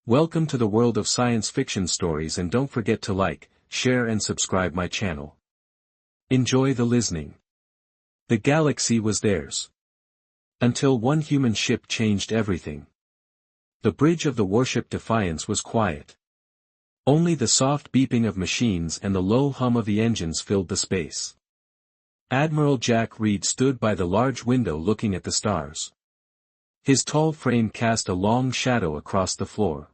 Welcome to the world of science fiction stories, and don't forget to like, share and subscribe my channel. Enjoy the listening. The galaxy was theirs. Until one human ship changed everything. The bridge of the warship Defiance was quiet. Only the soft beeping of machines and the low hum of the engines filled the space. Admiral Jack Reed stood by the large window looking at the stars. His tall frame cast a long shadow across the floor.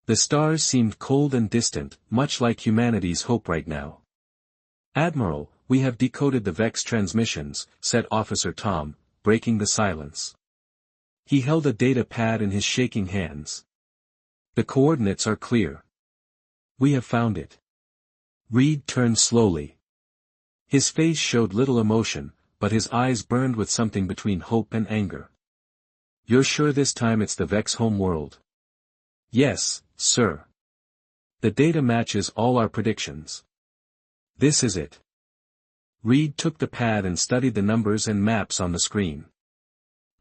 The stars seemed cold and distant, much like humanity's hope right now. "Admiral, we have decoded the Vex transmissions," said Officer Tom, breaking the silence. He held a data pad in his shaking hands. "The coordinates are clear. We have found it." Reed turned slowly. His face showed little emotion, but his eyes burned with something between hope and anger. "You're sure this time it's the Vex home world?" "Yes, sir. The data matches all our predictions. This is it." Reed took the pad and studied the numbers and maps on the screen.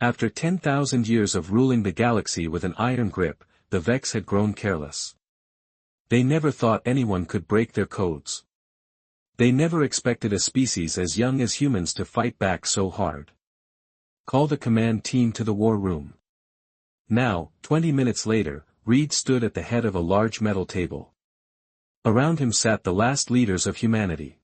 After 10,000 years of ruling the galaxy with an iron grip, the Vex had grown careless. They never thought anyone could break their codes. They never expected a species as young as humans to fight back so hard. "Call the command team to the war room." Now, 20 minutes later, Reed stood at the head of a large metal table. Around him sat the last leaders of humanity.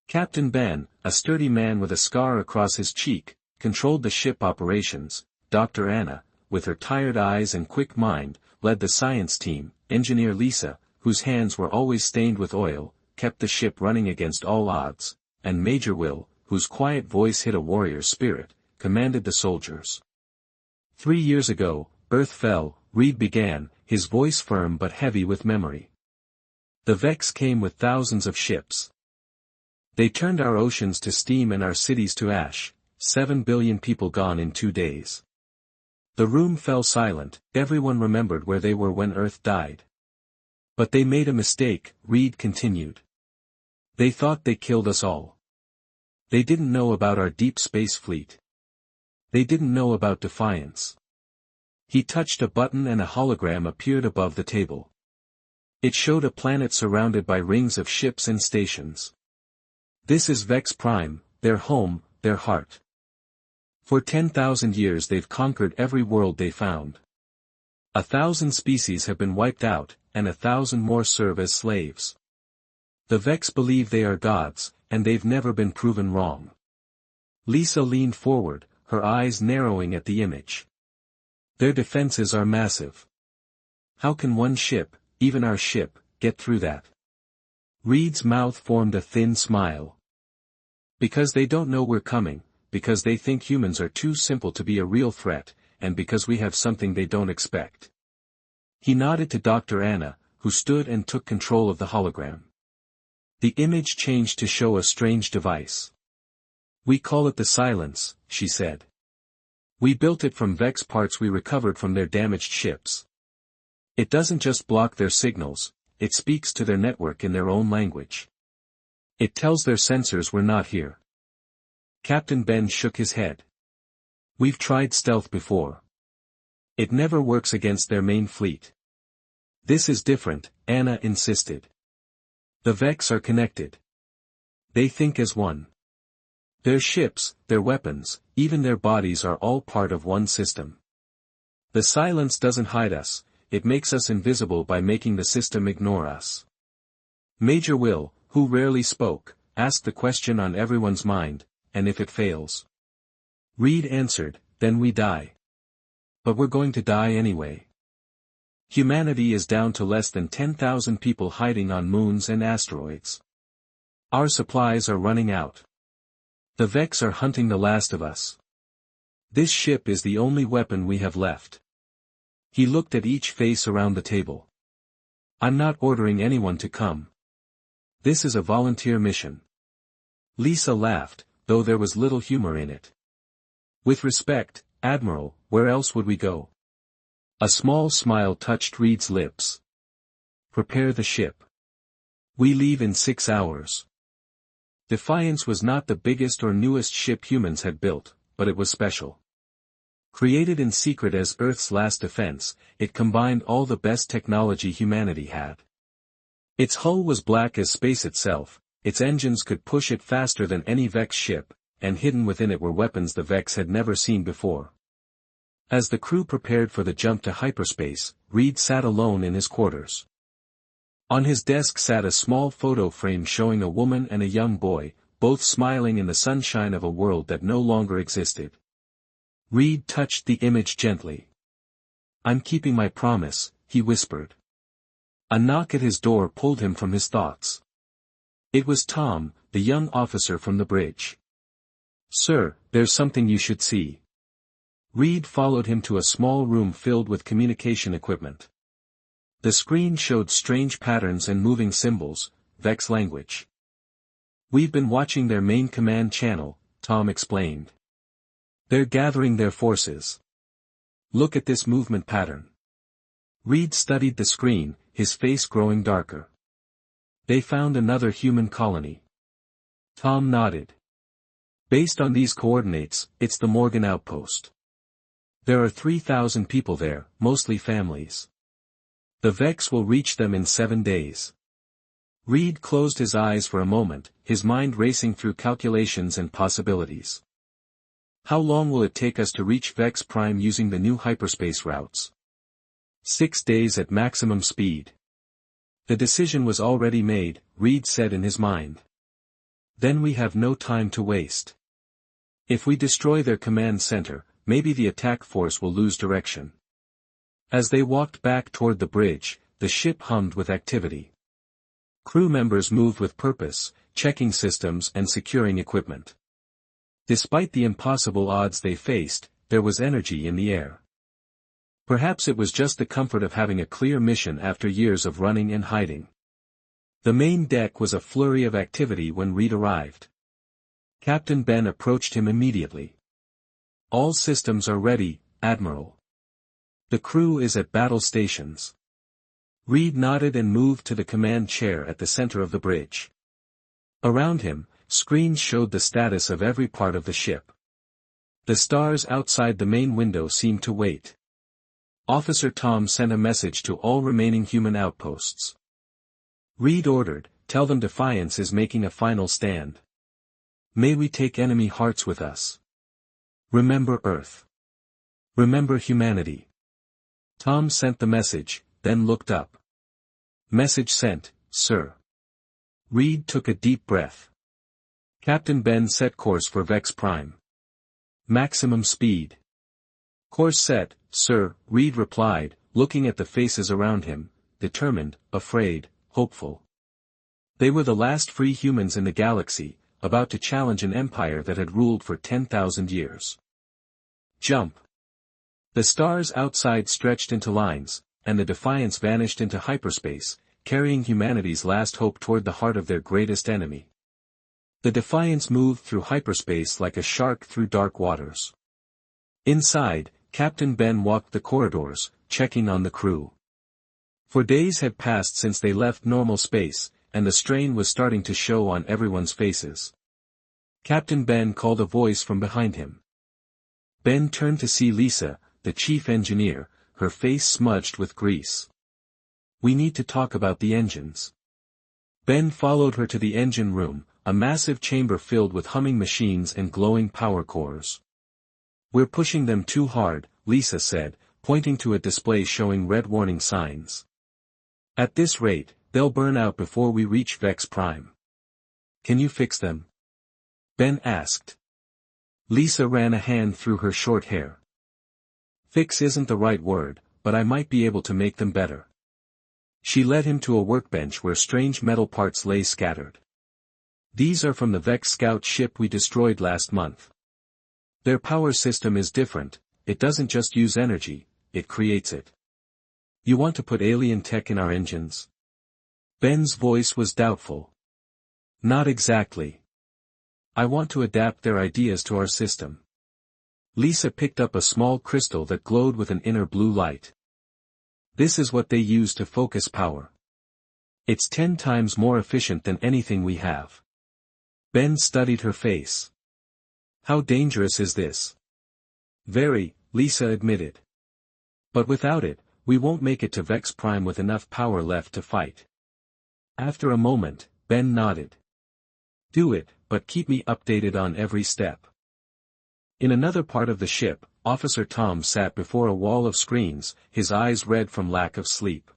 Captain Ben, a sturdy man with a scar across his cheek, controlled the ship operations. Dr. Anna, with her tired eyes and quick mind, led the science team. Engineer Lisa, whose hands were always stained with oil, kept the ship running against all odds, and Major Will, whose quiet voice hid a warrior's spirit, commanded the soldiers. 3 years ago, Earth fell, Reed began, his voice firm but heavy with memory. The Vex came with thousands of ships. They turned our oceans to steam and our cities to ash, 7 billion people gone in 2 days. The room fell silent, everyone remembered where they were when Earth died. "But they made a mistake," Reed continued. "They thought they killed us all. They didn't know about our deep space fleet. They didn't know about Defiance." He touched a button and a hologram appeared above the table. It showed a planet surrounded by rings of ships and stations. "This is Vex Prime, their home, their heart. For 10,000 years they've conquered every world they found. 1,000 species have been wiped out, and 1,000 more serve as slaves. The Vex believe they are gods, and they've never been proven wrong." Lisa leaned forward, her eyes narrowing at the image. "Their defenses are massive. How can one ship, even our ship, get through that?" Reed's mouth formed a thin smile. "Because they don't know we're coming, because they think humans are too simple to be a real threat, and because we have something they don't expect." He nodded to Dr. Anna, who stood and took control of the hologram. The image changed to show a strange device. "We call it the Silence," she said. "We built it from Vex parts we recovered from their damaged ships. It doesn't just block their signals, it speaks to their network in their own language. It tells their sensors we're not here." Captain Ben shook his head. "We've tried stealth before. It never works against their main fleet." "This is different," Anna insisted. "The Vex are connected. They think as one. Their ships, their weapons, even their bodies are all part of one system. The Silence doesn't hide us, it makes us invisible by making the system ignore us." Major Will, who rarely spoke, asked the question on everyone's mind, "And if it fails?" Reed answered, "Then we die. But we're going to die anyway. Humanity is down to less than 10,000 people hiding on moons and asteroids. Our supplies are running out. The Vex are hunting the last of us. This ship is the only weapon we have left." He looked at each face around the table. "I'm not ordering anyone to come. This is a volunteer mission." Lisa laughed, though there was little humor in it. "With respect, Admiral, where else would we go?" A small smile touched Reed's lips. "Prepare the ship. We leave in 6 hours." Defiance was not the biggest or newest ship humans had built, but it was special. Created in secret as Earth's last defense, it combined all the best technology humanity had. Its hull was black as space itself, its engines could push it faster than any Vex ship, and hidden within it were weapons the Vex had never seen before. As the crew prepared for the jump to hyperspace, Reed sat alone in his quarters. On his desk sat a small photo frame showing a woman and a young boy, both smiling in the sunshine of a world that no longer existed. Reed touched the image gently. "I'm keeping my promise," he whispered. A knock at his door pulled him from his thoughts. It was Tom, the young officer from the bridge. "Sir, there's something you should see." Reed followed him to a small room filled with communication equipment. The screen showed strange patterns and moving symbols, Vex language. "We've been watching their main command channel," Tom explained. "They're gathering their forces. Look at this movement pattern." Reed studied the screen, his face growing darker. "They found another human colony." Tom nodded. "Based on these coordinates, it's the Morgan outpost. There are 3,000 people there, mostly families. The Vex will reach them in 7 days." Reed closed his eyes for a moment, his mind racing through calculations and possibilities. "How long will it take us to reach Vex Prime using the new hyperspace routes?" 6 days at maximum speed." The decision was already made, Reed said in his mind. "Then we have no time to waste. If we destroy their command center, maybe the attack force will lose direction." As they walked back toward the bridge, the ship hummed with activity. Crew members moved with purpose, checking systems and securing equipment. Despite the impossible odds they faced, there was energy in the air. Perhaps it was just the comfort of having a clear mission after years of running and hiding. The main deck was a flurry of activity when Reed arrived. Captain Ben approached him immediately. "All systems are ready, Admiral. The crew is at battle stations." Reed nodded and moved to the command chair at the center of the bridge. Around him, screens showed the status of every part of the ship. The stars outside the main window seemed to wait. Officer Tom sent a message to all remaining human outposts. Reed ordered, "Tell them Defiance is making a final stand. May we take enemy hearts with us. Remember Earth. Remember humanity." Tom sent the message, then looked up. "Message sent, sir." Reed took a deep breath. Captain Ben set course for Vex Prime. "Maximum speed." "Course set, sir," Reed replied, looking at the faces around him, determined, afraid, hopeful. They were the last free humans in the galaxy, about to challenge an empire that had ruled for 10,000 years. Jump. The stars outside stretched into lines, and the Defiance vanished into hyperspace, carrying humanity's last hope toward the heart of their greatest enemy. The Defiance moved through hyperspace like a shark through dark waters. Inside, Captain Ben walked the corridors, checking on the crew. For days had passed since they left normal space, and the strain was starting to show on everyone's faces. Captain Ben called a voice from behind him. Ben turned to see Lisa, the chief engineer, her face smudged with grease. "We need to talk about the engines." Ben followed her to the engine room, a massive chamber filled with humming machines and glowing power cores. "We're pushing them too hard," Lisa said, pointing to a display showing red warning signs. "At this rate, they'll burn out before we reach Vex Prime. Can you fix them?" Ben asked. Lisa ran a hand through her short hair. "Fix isn't the right word, but I might be able to make them better." She led him to a workbench where strange metal parts lay scattered. "These are from the Vex scout ship we destroyed last month. Their power system is different, it doesn't just use energy, it creates it. You want to put alien tech in our engines?" Ben's voice was doubtful. "Not exactly. I want to adapt their ideas to our system." Lisa picked up a small crystal that glowed with an inner blue light. "This is what they use to focus power. It's 10 times more efficient than anything we have." Ben studied her face. "How dangerous is this?" "Very," Lisa admitted. But without it, we won't make it to Vex Prime with enough power left to fight. After a moment, Ben nodded. Do it, but keep me updated on every step. In another part of the ship, Officer Tom sat before a wall of screens, his eyes red from lack of sleep.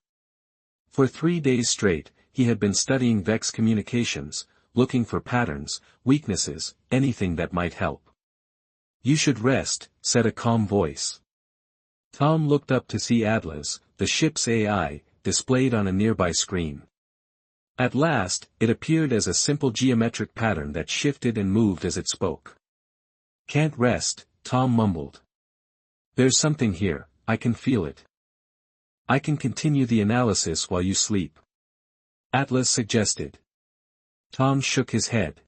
For 3 days straight, he had been studying Vex communications, looking for patterns, weaknesses, anything that might help. You should rest, said a calm voice. Tom looked up to see Atlas, the ship's AI, displayed on a nearby screen. At last, it appeared as a simple geometric pattern that shifted and moved as it spoke. Can't rest, Tom mumbled. There's something here, I can feel it. I can continue the analysis while you sleep. Atlas suggested. Tom shook his head.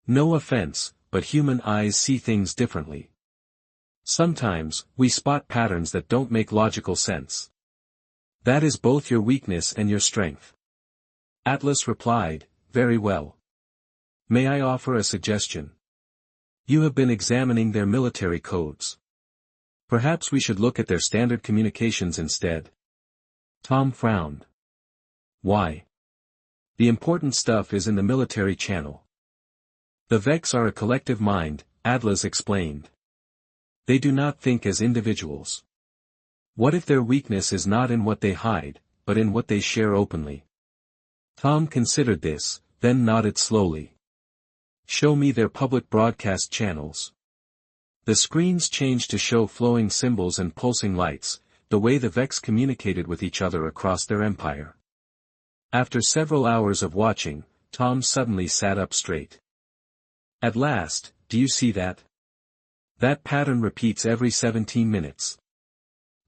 No offense, but human eyes see things differently. Sometimes, we spot patterns that don't make logical sense. That is both your weakness and your strength. Atlas replied, very well. May I offer a suggestion? You have been examining their military codes. Perhaps we should look at their standard communications instead. Tom frowned. Why? The important stuff is in the military channel. The Vex are a collective mind, Atlas explained. They do not think as individuals. What if their weakness is not in what they hide, but in what they share openly? Tom considered this, then nodded slowly. Show me their public broadcast channels. The screens changed to show flowing symbols and pulsing lights, the way the Vex communicated with each other across their empire. After several hours of watching, Tom suddenly sat up straight. At last, do you see that? That pattern repeats every 17 minutes.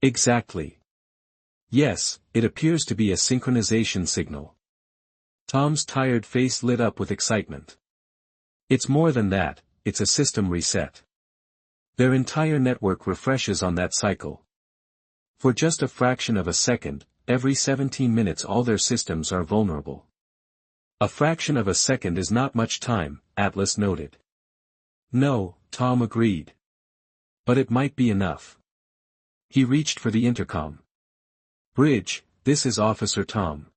Exactly. Yes, it appears to be a synchronization signal. Tom's tired face lit up with excitement. It's more than that, it's a system reset. Their entire network refreshes on that cycle. For just a fraction of a second, every 17 minutes all their systems are vulnerable. A fraction of a second is not much time, Atlas noted. No, Tom agreed. But it might be enough. He reached for the intercom. Bridge, this is Officer Tom.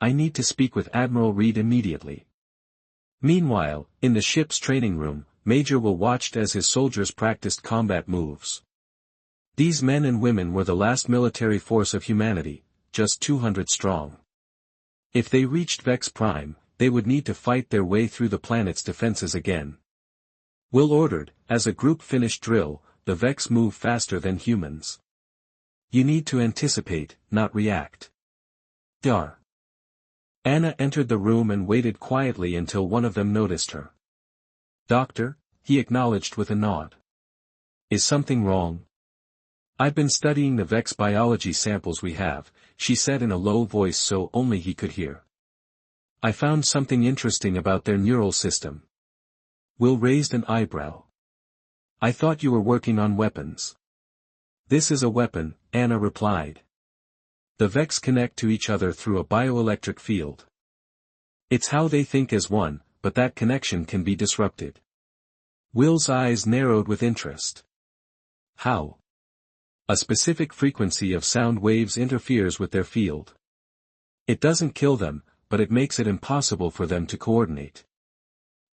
I need to speak with Admiral Reed immediately. Meanwhile, in the ship's training room, Major Will watched as his soldiers practiced combat moves. These men and women were the last military force of humanity, just 200 strong. If they reached Vex Prime, they would need to fight their way through the planet's defenses again. Will ordered, as a group finished drill, the Vex move faster than humans. You need to anticipate, not react. Dar. Anna entered the room and waited quietly until one of them noticed her. Doctor, he acknowledged with a nod. Is something wrong? I've been studying the Vex biology samples we have, she said in a low voice so only he could hear. I found something interesting about their neural system. Will raised an eyebrow. I thought you were working on weapons. This is a weapon, Anna replied. The Vex connect to each other through a bioelectric field. It's how they think as one, but that connection can be disrupted. Will's eyes narrowed with interest. How? A specific frequency of sound waves interferes with their field. It doesn't kill them, but it makes it impossible for them to coordinate.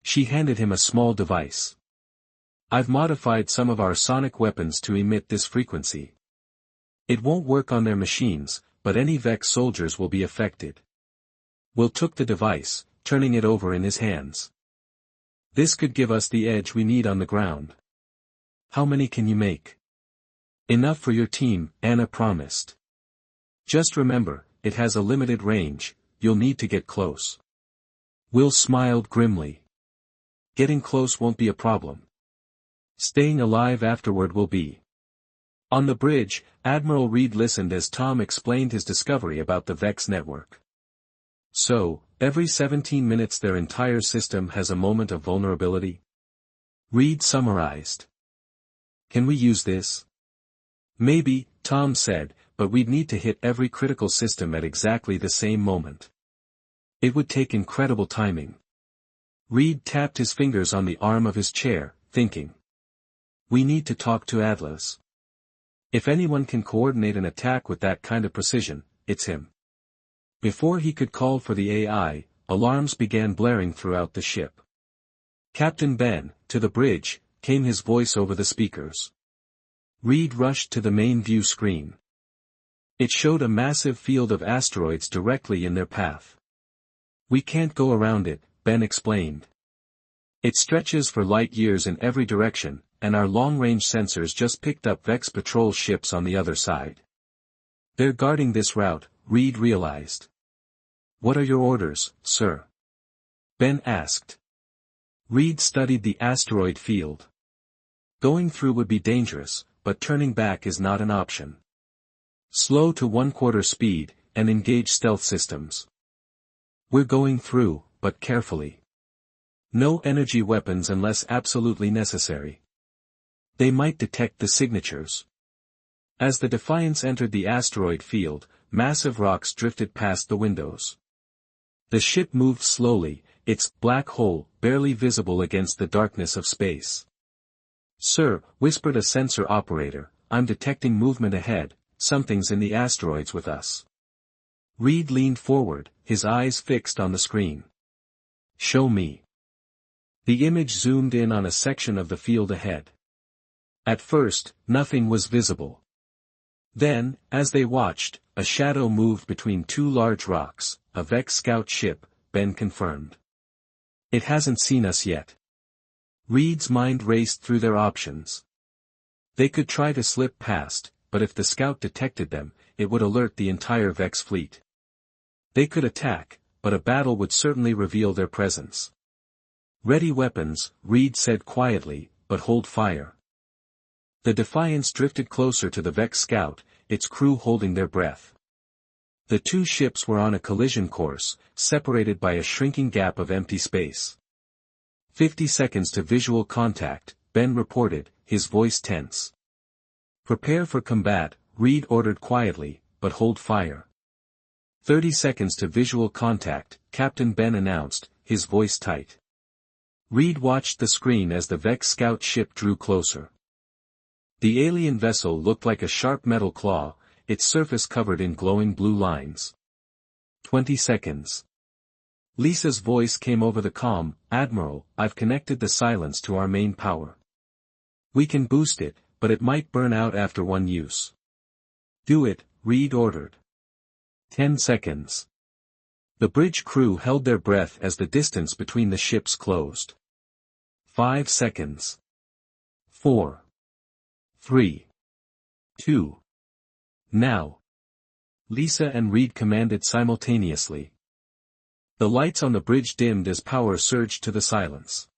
She handed him a small device. I've modified some of our sonic weapons to emit this frequency. It won't work on their machines, but any Vex soldiers will be affected. Will took the device, turning it over in his hands. This could give us the edge we need on the ground. How many can you make? Enough for your team, Anna promised. Just remember, it has a limited range, you'll need to get close. Will smiled grimly. Getting close won't be a problem. Staying alive afterward will be. On the bridge, Admiral Reed listened as Tom explained his discovery about the Vex network. So, every 17 minutes their entire system has a moment of vulnerability? Reed summarized. Can we use this? Maybe, Tom said, but we'd need to hit every critical system at exactly the same moment. It would take incredible timing. Reed tapped his fingers on the arm of his chair, thinking. We need to talk to Atlas. If anyone can coordinate an attack with that kind of precision, it's him. Before he could call for the AI, alarms began blaring throughout the ship. Captain Ben, to the bridge, came his voice over the speakers. Reed rushed to the main view screen. It showed a massive field of asteroids directly in their path. We can't go around it, Ben explained. It stretches for light years in every direction, and our long-range sensors just picked up Vex patrol ships on the other side. They're guarding this route, Reed realized. What are your orders, sir? Ben asked. Reed studied the asteroid field. Going through would be dangerous, but turning back is not an option. Slow to 1/4 speed, and engage stealth systems. We're going through, but carefully. No energy weapons unless absolutely necessary. They might detect the signatures. As the Defiance entered the asteroid field, massive rocks drifted past the windows. The ship moved slowly, its black hole barely visible against the darkness of space. Sir, whispered a sensor operator, I'm detecting movement ahead, something's in the asteroids with us. Reed leaned forward, his eyes fixed on the screen. Show me. The image zoomed in on a section of the field ahead. At first, nothing was visible. Then, as they watched, a shadow moved between two large rocks, a Vex scout ship, Ben confirmed. It hasn't seen us yet. Reed's mind raced through their options. They could try to slip past, but if the scout detected them, it would alert the entire Vex fleet. They could attack, but a battle would certainly reveal their presence. Ready weapons, Reed said quietly, but hold fire. The Defiance drifted closer to the Vex scout, its crew holding their breath. The two ships were on a collision course, separated by a shrinking gap of empty space. 50 seconds to visual contact, Ben reported, his voice tense. Prepare for combat, Reed ordered quietly, but hold fire. 30 seconds to visual contact, Captain Ben announced, his voice tight. Reed watched the screen as the Vex scout ship drew closer. The alien vessel looked like a sharp metal claw, its surface covered in glowing blue lines. 20 seconds. Lisa's voice came over the comm, Admiral, I've connected the silence to our main power. We can boost it, but it might burn out after one use. Do it, Reed ordered. 10 seconds. The bridge crew held their breath as the distance between the ships closed. 5 seconds. 4. 3. 2. Now. Lisa and Reed commanded simultaneously. The lights on the bridge dimmed as power surged to the silence.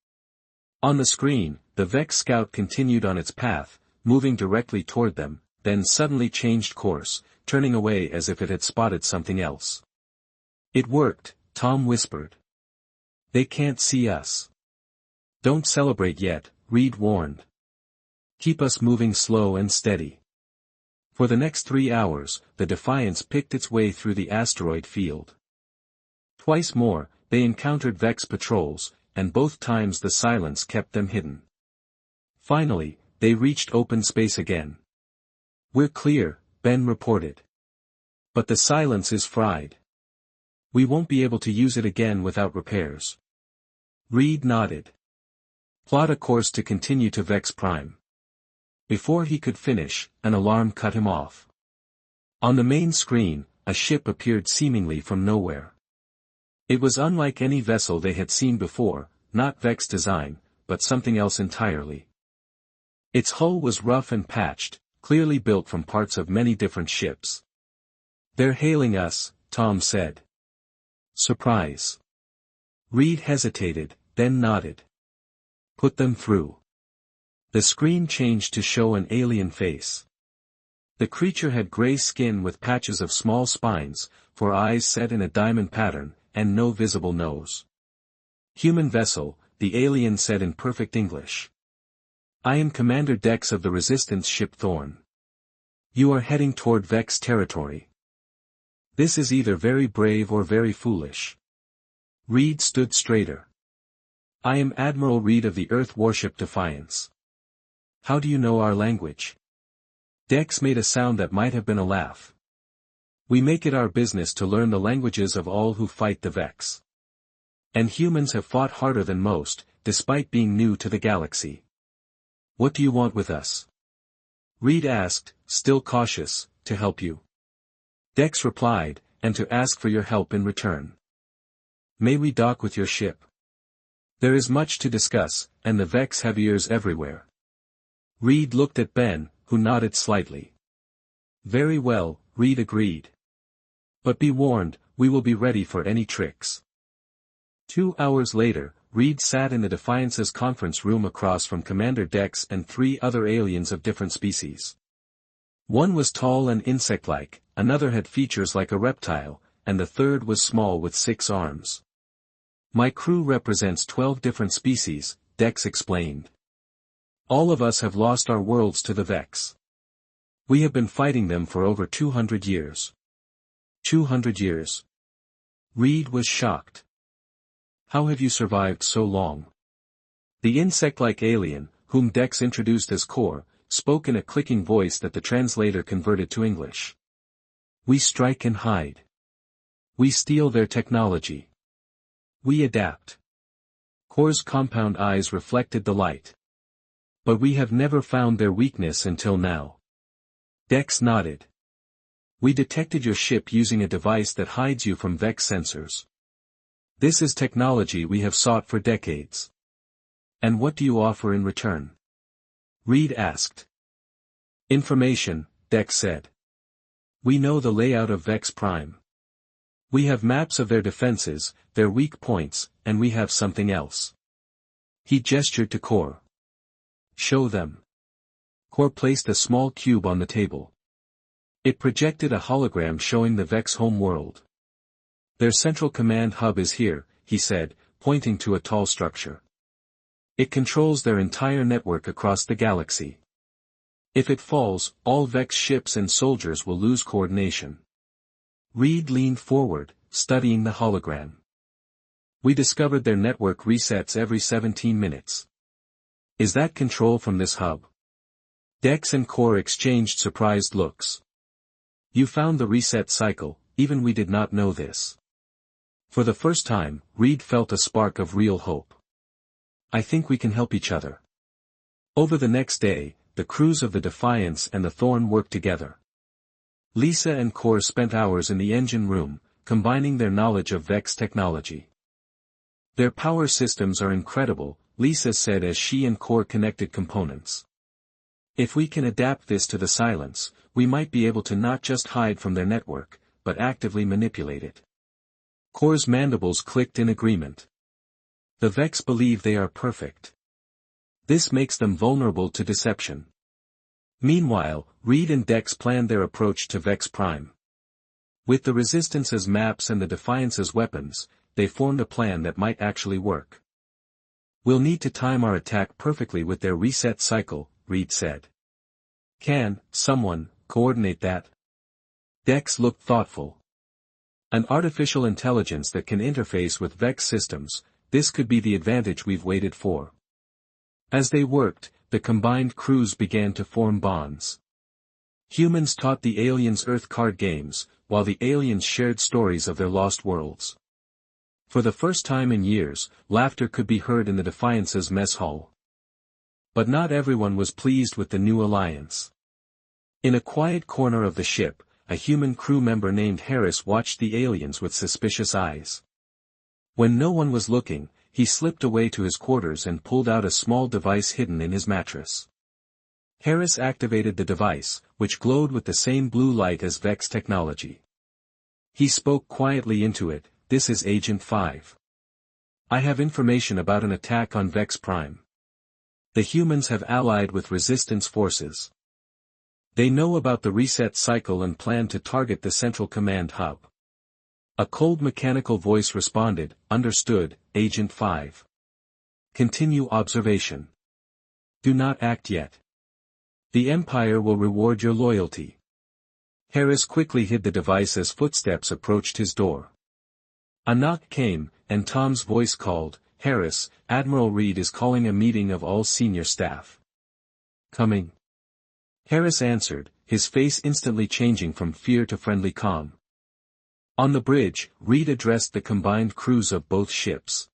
On the screen, the Vex scout continued on its path, moving directly toward them, then suddenly changed course, turning away as if it had spotted something else. It worked, Tom whispered. They can't see us. Don't celebrate yet, Reed warned. Keep us moving slow and steady. For the next 3 hours, the Defiance picked its way through the asteroid field. Twice more, they encountered Vex patrols, and both times the silence kept them hidden. Finally, they reached open space again. We're clear, Ben reported. But the silence is fried. We won't be able to use it again without repairs. Reed nodded. Plot a course to continue to Vex Prime. Before he could finish, an alarm cut him off. On the main screen, a ship appeared seemingly from nowhere. It was unlike any vessel they had seen before, not Vex design, but something else entirely. Its hull was rough and patched, clearly built from parts of many different ships. They're hailing us, Tom said. Surprise. Reed hesitated, then nodded. Put them through. The screen changed to show an alien face. The creature had gray skin with patches of small spines, 4 eyes set in a diamond pattern, and no visible nose. Human vessel, the alien said in perfect English. I am Commander Dex of the Resistance ship Thorn. You are heading toward Vex territory. This is either very brave or very foolish. Reed stood straighter. I am Admiral Reed of the Earth warship Defiance. How do you know our language? Dex made a sound that might have been a laugh. We make it our business to learn the languages of all who fight the Vex. And humans have fought harder than most, despite being new to the galaxy. What do you want with us? Reed asked, still cautious, to help you. Dex replied, and to ask for your help in return. May we dock with your ship? There is much to discuss, and the Vex have ears everywhere. Reed looked at Ben, who nodded slightly. Very well, Reed agreed. But be warned, we will be ready for any tricks. 2 hours later, Reed sat in the Defiance's conference room across from Commander Dex and 3 other aliens of different species. One was tall and insect-like, another had features like a reptile, and the third was small with 6 arms. My crew represents 12 different species, Dex explained. All of us have lost our worlds to the Vex. We have been fighting them for over 200 years. 200 years. Reed was shocked. How have you survived so long? The insect-like alien, whom Dex introduced as Core, spoke in a clicking voice that the translator converted to English. We strike and hide. We steal their technology. We adapt. Core's compound eyes reflected the light. But we have never found their weakness until now. Dex nodded. We detected your ship using a device that hides you from Vex sensors. This is technology we have sought for decades. And what do you offer in return? Reed asked. Information, Dex said. We know the layout of Vex Prime. We have maps of their defenses, their weak points, and we have something else. He gestured to Core. Show them. Core placed a small cube on the table. It projected a hologram showing the Vex home world. Their central command hub is here, he said, pointing to a tall structure. It controls their entire network across the galaxy. If it falls, all Vex ships and soldiers will lose coordination. Reed leaned forward, studying the hologram. We discovered their network resets every 17 minutes. Is that control from this hub? Dex and Core exchanged surprised looks. You found the reset cycle, even we did not know this. For the first time, Reed felt a spark of real hope. I think we can help each other. Over the next day, the crews of the Defiance and the Thorn worked together. Lisa and Core spent hours in the engine room, combining their knowledge of Vex technology. Their power systems are incredible, Lisa said as she and Core connected components. If we can adapt this to the silence, we might be able to not just hide from their network, but actively manipulate it. Core's mandibles clicked in agreement. The Vex believe they are perfect. This makes them vulnerable to deception. Meanwhile, Reed and Dex planned their approach to Vex Prime. With the Resistance's maps and the Defiance's weapons, they formed a plan that might actually work. We'll need to time our attack perfectly with their reset cycle, Reed said. Can someone coordinate that? Dex looked thoughtful. An artificial intelligence that can interface with Vex systems, this could be the advantage we've waited for. As they worked, the combined crews began to form bonds. Humans taught the aliens Earth card games, while the aliens shared stories of their lost worlds. For the first time in years, laughter could be heard in the Defiance's mess hall. But not everyone was pleased with the new alliance. In a quiet corner of the ship, a human crew member named Harris watched the aliens with suspicious eyes. When no one was looking, he slipped away to his quarters and pulled out a small device hidden in his mattress. Harris activated the device, which glowed with the same blue light as Vex technology. He spoke quietly into it, "This is Agent 5. I have information about an attack on Vex Prime. The humans have allied with resistance forces. They know about the reset cycle and plan to target the central command hub." A cold mechanical voice responded, "Understood, Agent 5. Continue observation. Do not act yet. The Empire will reward your loyalty." Harris quickly hid the device as footsteps approached his door. A knock came, and Tom's voice called, "Harris, Admiral Reed is calling a meeting of all senior staff." Coming. Harris answered, his face instantly changing from fear to friendly calm. On the bridge, Reed addressed the combined crews of both ships.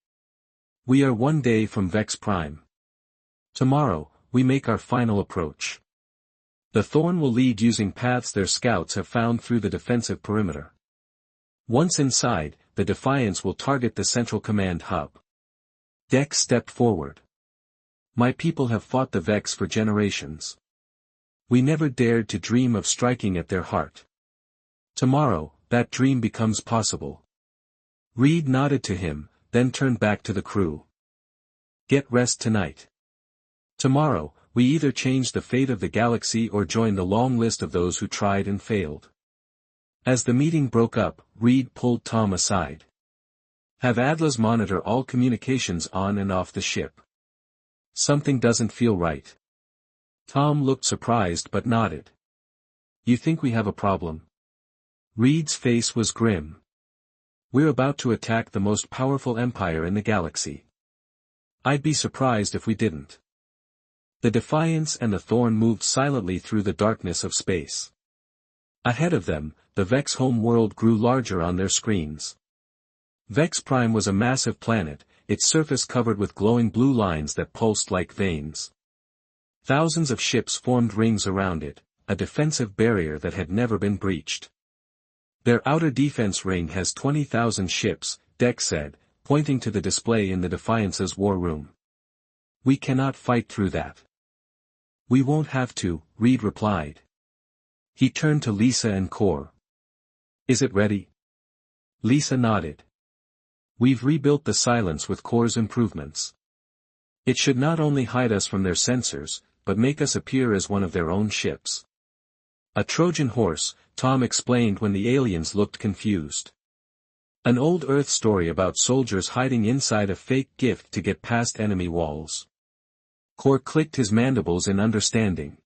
We are 1 day from Vex Prime. Tomorrow, we make our final approach. The Thorn will lead using paths their scouts have found through the defensive perimeter. Once inside, the Defiance will target the central command hub. Dex stepped forward. My people have fought the Vex for generations. We never dared to dream of striking at their heart. Tomorrow, that dream becomes possible. Reed nodded to him, then turned back to the crew. Get rest tonight. Tomorrow, we either change the fate of the galaxy or join the long list of those who tried and failed. As the meeting broke up, Reed pulled Tom aside. Have Atlas monitor all communications on and off the ship. Something doesn't feel right. Tom looked surprised but nodded. You think we have a problem? Reed's face was grim. We're about to attack the most powerful empire in the galaxy. I'd be surprised if we didn't. The Defiance and the Thorn moved silently through the darkness of space. Ahead of them, the Vex home world grew larger on their screens. Vex Prime was a massive planet, its surface covered with glowing blue lines that pulsed like veins. Thousands of ships formed rings around it, a defensive barrier that had never been breached. Their outer defense ring has 20,000 ships, Dex said, pointing to the display in the Defiance's war room. We cannot fight through that. We won't have to, Reed replied. He turned to Lisa and Core. Is it ready? Lisa nodded. We've rebuilt the Silence with Core's improvements. It should not only hide us from their sensors, but make us appear as one of their own ships. A Trojan horse, Tom explained when the aliens looked confused. An old Earth story about soldiers hiding inside a fake gift to get past enemy walls. Core clicked his mandibles in understanding.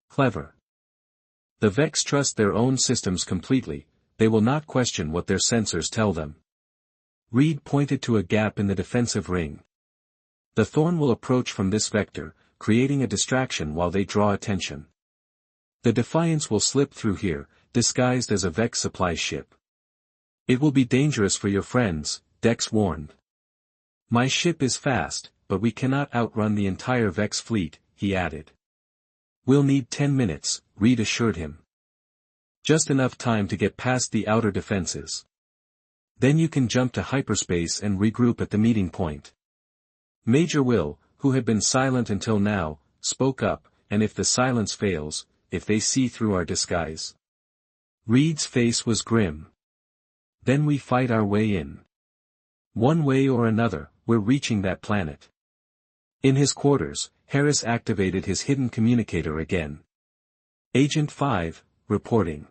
Clever. The Vex trust their own systems completely, they will not question what their sensors tell them. Reed pointed to a gap in the defensive ring. The Thorn will approach from this vector, creating a distraction while they draw attention. The Defiance will slip through here, disguised as a Vex supply ship. It will be dangerous for your friends, Dex warned. My ship is fast, but we cannot outrun the entire Vex fleet, he added. We'll need 10 minutes, Reed assured him. Just enough time to get past the outer defenses. Then you can jump to hyperspace and regroup at the meeting point. Major Will, who had been silent until now, spoke up, and if the silence fails, if they see through our disguise. Reed's face was grim. Then we fight our way in. One way or another, we're reaching that planet. In his quarters, Harris activated his hidden communicator again. Agent 5, reporting.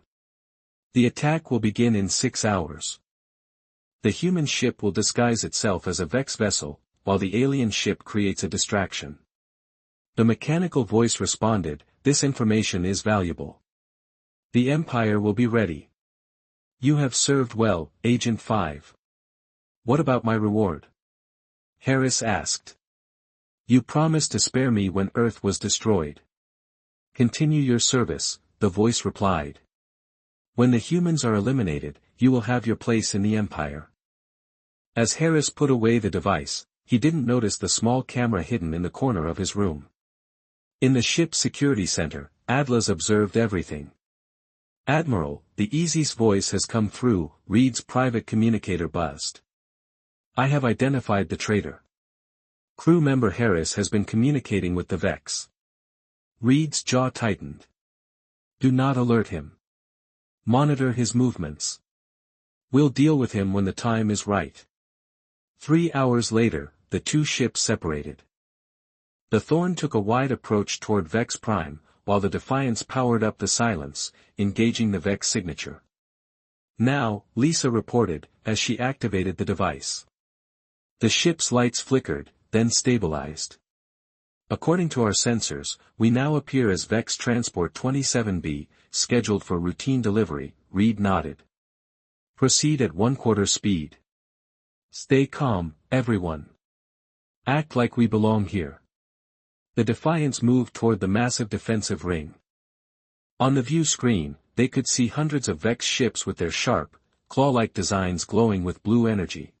The attack will begin in 6 hours. The human ship will disguise itself as a Vex vessel, while the alien ship creates a distraction. The mechanical voice responded, this information is valuable. The Empire will be ready. You have served well, Agent 5. What about my reward? Harris asked. You promised to spare me when Earth was destroyed. Continue your service, the voice replied. When the humans are eliminated, you will have your place in the Empire. As Harris put away the device, he didn't notice the small camera hidden in the corner of his room. In the ship's security center, Atlas observed everything. Admiral, the Easy's voice has come through, Reed's private communicator buzzed. I have identified the traitor. Crew member Harris has been communicating with the Vex. Reed's jaw tightened. Do not alert him. Monitor his movements. We'll deal with him when the time is right. 3 hours later, the two ships separated. The Thorn took a wide approach toward Vex Prime, while the Defiance powered up the Silence, engaging the Vex signature. Now, Lisa reported, as she activated the device. The ship's lights flickered, then stabilized. According to our sensors, we now appear as Vex Transport 27B, scheduled for routine delivery, Reed nodded. Proceed at 1/4 speed. Stay calm, everyone. Act like we belong here. The Defiance moved toward the massive defensive ring. On the view screen, they could see hundreds of Vex ships with their sharp, claw-like designs glowing with blue energy.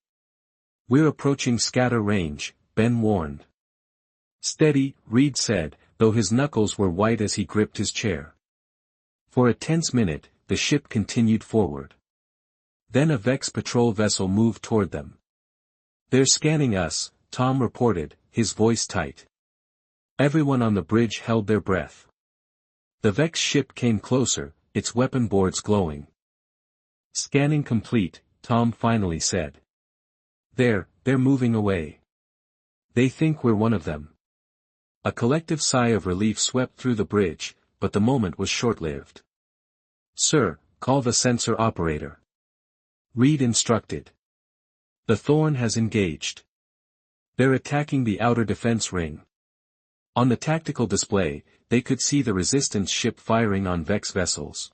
"We're approaching scatter range," Ben warned. "Steady," Reed said, though his knuckles were white as he gripped his chair. For a tense minute, the ship continued forward. Then a Vex patrol vessel moved toward them. "They're scanning us," Tom reported, his voice tight. Everyone on the bridge held their breath. The Vex ship came closer, its weapon boards glowing. "Scanning complete," Tom finally said. They're moving away. They think we're one of them." A collective sigh of relief swept through the bridge, but the moment was short-lived. "Sir, call the sensor operator," Reed instructed. "The Thorn has engaged. They're attacking the outer defense ring." On the tactical display, they could see the resistance ship firing on Vex vessels.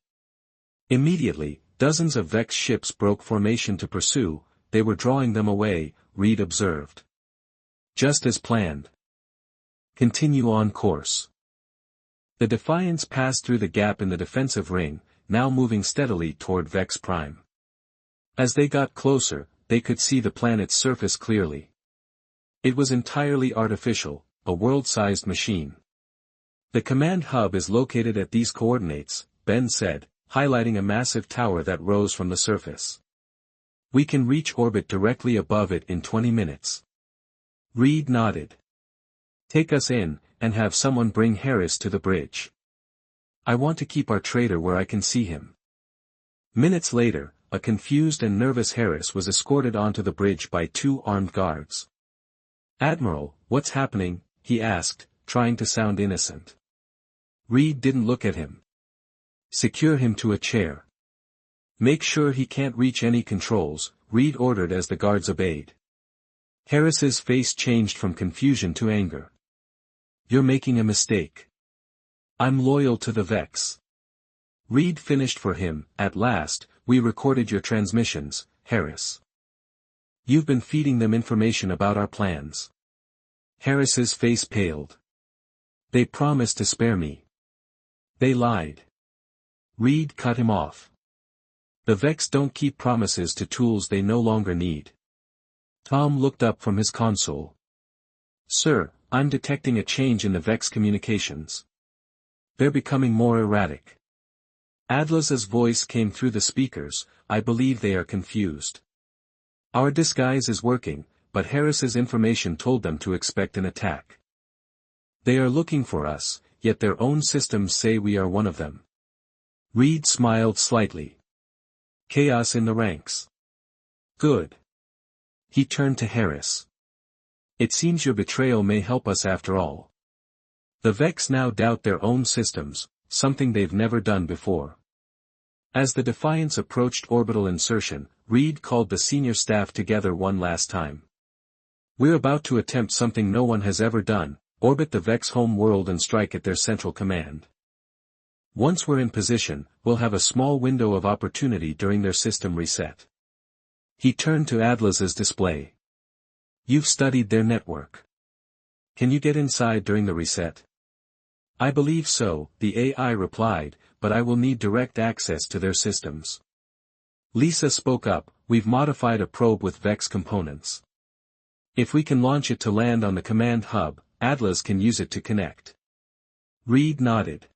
Immediately, dozens of Vex ships broke formation to pursue. They were drawing them away, Reed observed. "Just as planned. Continue on course." The Defiance passed through the gap in the defensive ring, now moving steadily toward Vex Prime. As they got closer, they could see the planet's surface clearly. It was entirely artificial, a world-sized machine. "The command hub is located at these coordinates," Ben said, highlighting a massive tower that rose from the surface. "We can reach orbit directly above it in 20 minutes. Reed nodded. "Take us in, and have someone bring Harris to the bridge. I want to keep our trader where I can see him." Minutes later, a confused and nervous Harris was escorted onto the bridge by 2 armed guards. "Admiral, what's happening?" he asked, trying to sound innocent. Reed didn't look at him. "Secure him to a chair. Make sure he can't reach any controls," Reed ordered as the guards obeyed. Harris's face changed from confusion to anger. "You're making a mistake. I'm loyal to the Vex." Reed finished for him. "At last, we recorded your transmissions, Harris. You've been feeding them information about our plans." Harris's face paled. "They promised to spare me. They lied." Reed cut him off. "The Vex don't keep promises to tools they no longer need." Tom looked up from his console. "Sir, I'm detecting a change in the Vex communications. They're becoming more erratic." Atlas's voice came through the speakers. "I believe they are confused. Our disguise is working, but Harris's information told them to expect an attack. They are looking for us, yet their own systems say we are one of them." Reed smiled slightly. "Chaos in the ranks. Good." He turned to Harris. "It seems your betrayal may help us after all. The Vex now doubt their own systems, something they've never done before." As the Defiance approached orbital insertion, Reed called the senior staff together one last time. "We're about to attempt something no one has ever done, orbit the Vex home world and strike at their central command. Once we're in position, we'll have a small window of opportunity during their system reset." He turned to Atlas's display. "You've studied their network. Can you get inside during the reset?" "I believe so," the AI replied, "but I will need direct access to their systems." Lisa spoke up, "We've modified a probe with Vex components. If we can launch it to land on the command hub, Atlas can use it to connect." Reed nodded.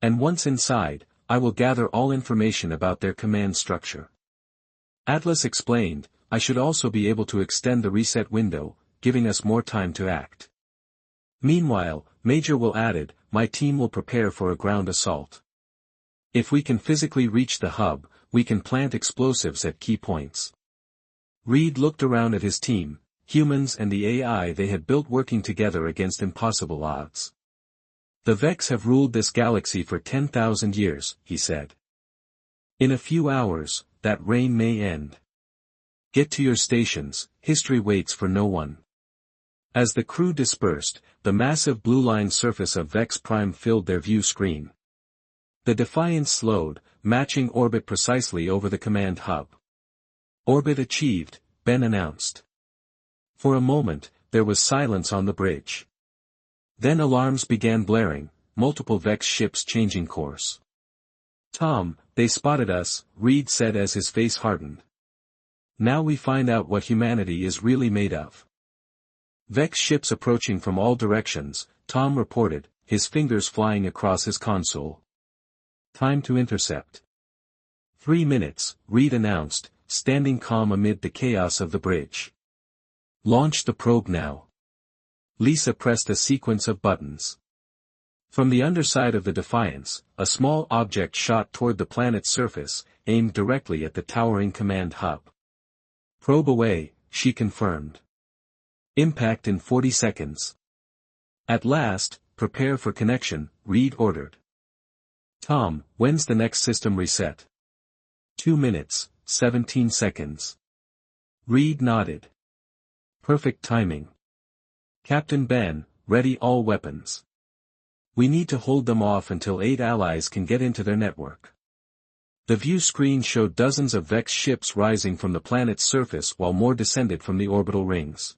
"And once inside, I will gather all information about their command structure." Atlas explained, "I should also be able to extend the reset window, giving us more time to act. Meanwhile," Major Will added, "my team will prepare for a ground assault. If we can physically reach the hub, we can plant explosives at key points." Reed looked around at his team, humans and the AI they had built working together against impossible odds. "The Vex have ruled this galaxy for 10,000 years, he said. "In a few hours, that reign may end. Get to your stations, history waits for no one." As the crew dispersed, the massive blue-lined surface of Vex Prime filled their view screen. The Defiance slowed, matching orbit precisely over the command hub. "Orbit achieved," Ben announced. For a moment, there was silence on the bridge. Then alarms began blaring, multiple Vex ships changing course. "Tom, they spotted us," Reed said as his face hardened. "Now we find out what humanity is really made of." "Vex ships approaching from all directions," Tom reported, his fingers flying across his console. "Time to intercept." 3 minutes, Reed announced, standing calm amid the chaos of the bridge. "Launch the probe now." Lisa pressed a sequence of buttons. From the underside of the Defiance, a small object shot toward the planet's surface, aimed directly at the towering command hub. "Probe away," she confirmed. "Impact in 40 seconds. At last, prepare for connection," Reed ordered. "Tom, when's the next system reset?" 2 minutes, 17 seconds. Reed nodded. "Perfect timing. Captain Ben, ready all weapons. We need to hold them off until 8 allies can get into their network." The view screen showed dozens of Vex ships rising from the planet's surface while more descended from the orbital rings.